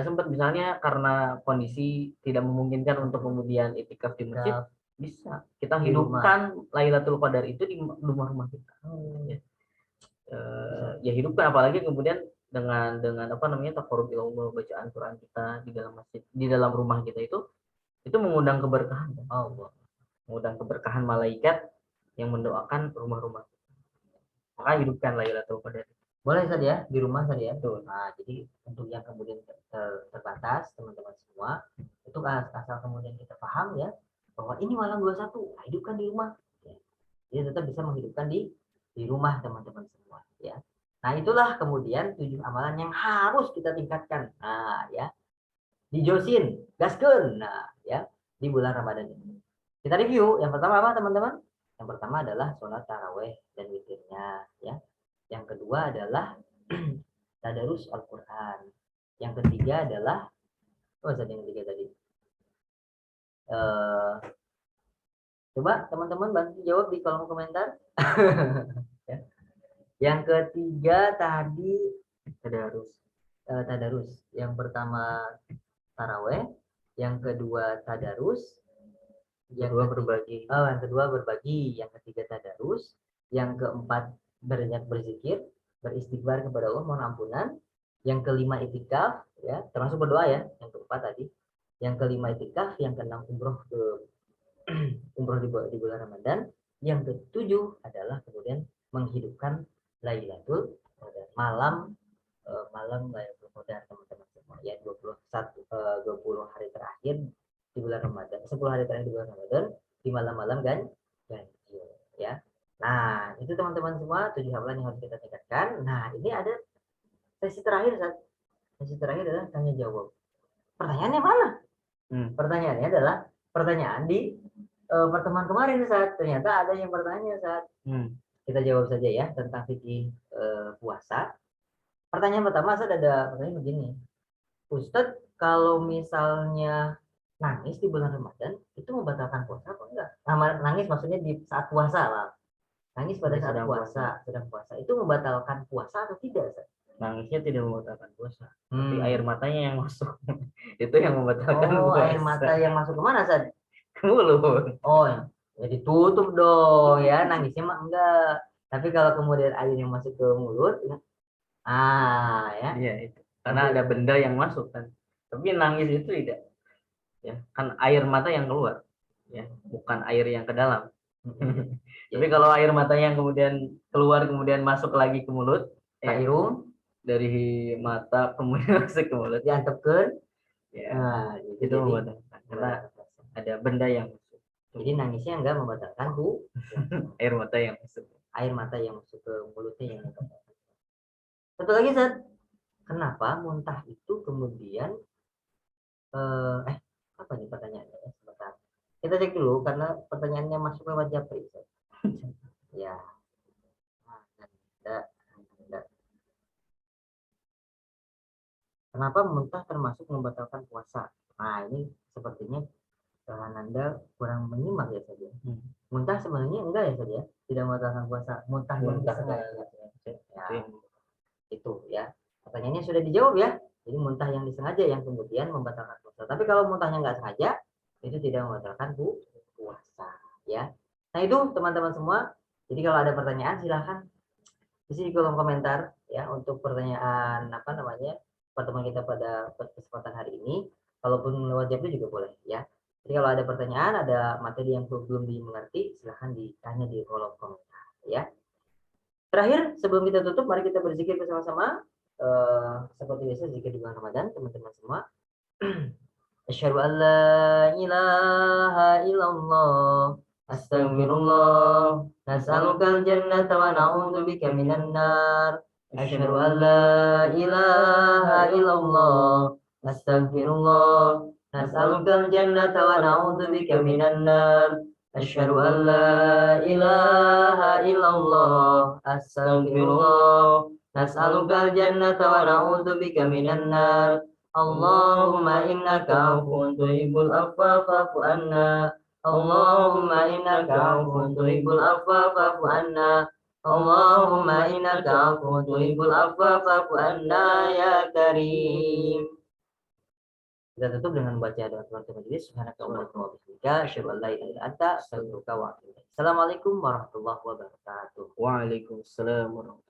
sempat misalnya karena kondisi tidak memungkinkan untuk kemudian itikaf di masjid, bisa kita hidupkan Lailatul Qadar itu di rumah-rumah kita. Ya hidupkan, apalagi kemudian dengan apa namanya takarub ilallah, bacaan Quran kita di dalam masjid, di dalam rumah kita itu mengundang keberkahan Allah, mengundang keberkahan malaikat yang mendoakan rumah-rumah. Maka hidupkan Lailatul Qadar. Boleh saja di rumah saja. Nah, jadi untuk yang kemudian terbatas teman-teman semua, itu asal kemudian kita paham ya bahwa ini malam 21, hidupkan di rumah. Ya. Jadi tetap bisa menghidupkan di rumah teman-teman semua ya. Nah, itulah kemudian 7 amalan yang harus kita tingkatkan. Nah, ya. Dijosin, gaskeun. Nah, ya, di bulan Ramadan ini. Kita review. Yang pertama apa, teman-teman? Yang pertama adalah sholat taraweh dan witirnya ya. Yang kedua adalah tadarus Al-Quran. Yang ketiga adalah yang ketiga tadi. Coba teman-teman bantu jawab di kolom komentar. Ya. Yang ketiga tadi tadarus. Yang pertama taraweh, yang kedua tadarus, yang kedua berbagi, yang ketiga tadarus, yang keempat banyak berzikir, beristighfar kepada Allah, mohon ampunan, yang kelima itikaf ya, termasuk berdoa ya, yang keempat tadi, yang kelima itikaf, yang keenam umroh di bulan Ramadan, yang ketujuh adalah kemudian menghidupkan Lailatul Qadar, malam Lailatul Qadar teman-teman semua ya, 20 hari terakhir di bulan Ramadan, 10 hari terakhir di bulan Ramadan, di malam-malam ganjil ya. Nah, itu teman-teman semua 7 amalan yang harus kita tingkatkan. Nah, ini ada sesi terakhir, Sat. Sesi terakhir adalah tanya jawab. Pertanyaannya mana? Pertanyaannya adalah pertanyaan di pertemuan kemarin, Sat. Ternyata ada yang bertanya, Sat. Kita jawab saja ya tentang fikih puasa. Pertanyaan pertama, Sat, ada pertanyaan begini. Ustadz, kalau misalnya nangis di bulan Ramadan itu membatalkan puasa apa enggak? Nah, nangis maksudnya di saat puasa lah. Nangis pada saat sedang puasa itu membatalkan puasa atau tidak, Sat? Nangisnya tidak membatalkan puasa, tapi air matanya yang masuk itu yang membatalkan puasa. Air mata yang masuk kemana, Sat? Ke mulut. Ya ditutup dong ya, nangisnya mah enggak. Tapi kalau kemudian air yang masuk ke mulut, ya. Ya. Iya itu. Karena ada benda yang masuk kan. Tapi nangis itu tidak. Ya, kan air mata yang keluar. Ya, bukan air yang ke dalam. Tapi kalau air matanya yang kemudian keluar kemudian masuk lagi ke mulut, irung dari mata kemudian masuk ke mulut, diantepkan, ya, itu membatalkan karena ada benda yang masuk. Jadi nangisnya enggak membatalkan air mata yang masuk. Air mata yang masuk ke mulutnya yang membatalkan. Satu lagi, Sat. Kenapa muntah itu kemudian apa nih pertanyaannya ya? Sebentar. Kita cek dulu karena pertanyaannya masuk lewat Japri. Ya. Nah, kenapa muntah termasuk membatalkan puasa? Nah, ini sepertinya Anda kurang menyimak ya saja. Muntah sebenarnya enggak ya saja, tidak membatalkan puasa. Muntah yang disengaja. Ya, itu ya. Pertanyaannya sudah dijawab ya. Jadi muntah yang disengaja yang kemudian membatalkan puasa. Tapi kalau muntahnya nggak sengaja, itu tidak membatalkan puasa. Ya. Nah itu teman-teman semua. Jadi kalau ada pertanyaan silahkan isi di kolom komentar ya untuk pertanyaan apa namanya pertemuan kita pada kesempatan hari ini. Kalaupun lewat Japri juga boleh ya. Jadi kalau ada pertanyaan, ada materi yang belum dimengerti, silahkan ditanya di kolom komentar ya. Terakhir, sebelum kita tutup, mari kita berzikir bersama-sama. Seperti biasa, zikir di bulan Ramadan, teman-teman semua. Asyhadu an la ilaha illallah, astagfirullah, nas'alukal jannata wa na'udzubika minan nar. Asyhadu an la ilaha illallah, astagfirullah, nas'alukal jannata wa na'udzubika minan nar. Asyhadu an la ilaha illallah, astagfirullah, nas'alukal jannata wa na'udzubika minan nar. Allahumma innaka afuwun tuhibbul afwa fa'fu anna. Allahumma innaka afuwun tuhibbul afwa fa'fu anna. Allahumma innaka afuwun tuhibbul afwa fa'fu anna ya karim. Kita tutup dengan baca doa penutup majelis. Subhanakallahumma wa bihamdika asyhadu an la ilaha illa anta astaghfiruka wa atubu ilaik. Assalamualaikum warahmatullahi wabarakatuh. Waalaikumsalam warahmatullahi wabarakatuh.